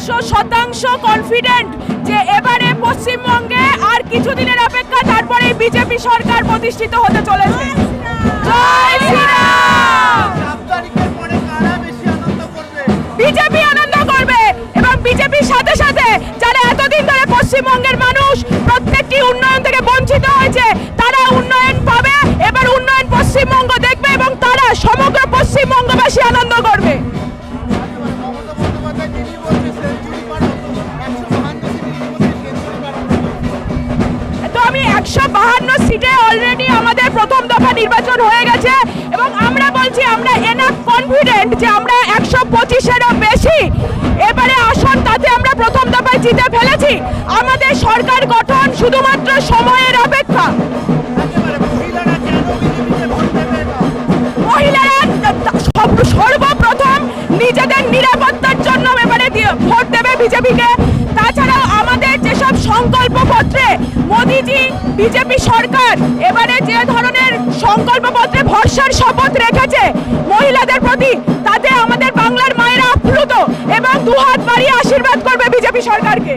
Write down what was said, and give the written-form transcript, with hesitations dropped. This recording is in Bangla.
100% কনফিডেন্ট যে এবারে পশ্চিমবঙ্গে আর কিছুদিনের অপেক্ষা, তারপরে বিজেপি সরকার প্রতিষ্ঠিত হতে চলেছে। জয় শ্রীরাম। বিজেপি আনন্দ করবে এবং বিজেপির সাথে সাথে যারা এতদিন ধরে পশ্চিমবঙ্গের মানুষ প্রত্যেকটি উন্নয়ন থেকে বঞ্চিত হয়েছে, তারা উন্নয়ন পাবে। এবার উন্নয়ন পশ্চিমবঙ্গ দেখবে এবং তারা সমগ্র পশ্চিমবঙ্গবাসী আনন্দ করবে। তো আমি 152 সিটে অলরেডি আমাদের প্রথম দফা নির্বাচন হয়ে গেছে এবং আমরা বলছি আমরা এনাফ কনফিডেন্ট যে আমরা 125-এরও বেশি এবারে আসন তাতে আমরা প্রথম দফায় জিতে ফেলেছি। আমাদের সরকার গঠন শুধুমাত্র সময়ের অপেক্ষা। মহিলারা সর্বপ্রথম নিজেদের নিরাপত্তার জন্য এবারে ভোট দেবে বিজেপিকে। তাছাড়াও আমাদের যেসব সংকল্পপত্রে মোদিজি বিজেপি সরকার এবারে যে ধরনের সংকল্পপত্রে ভরসার শপথ রেখেছে মহিলাদের প্রতি, তাতে আমাদের বাংলার মায়েরা আপ্লুত এবং দুহাত বাড়িয়ে আশীর্বাদ করবে বিজেপি সরকারকে।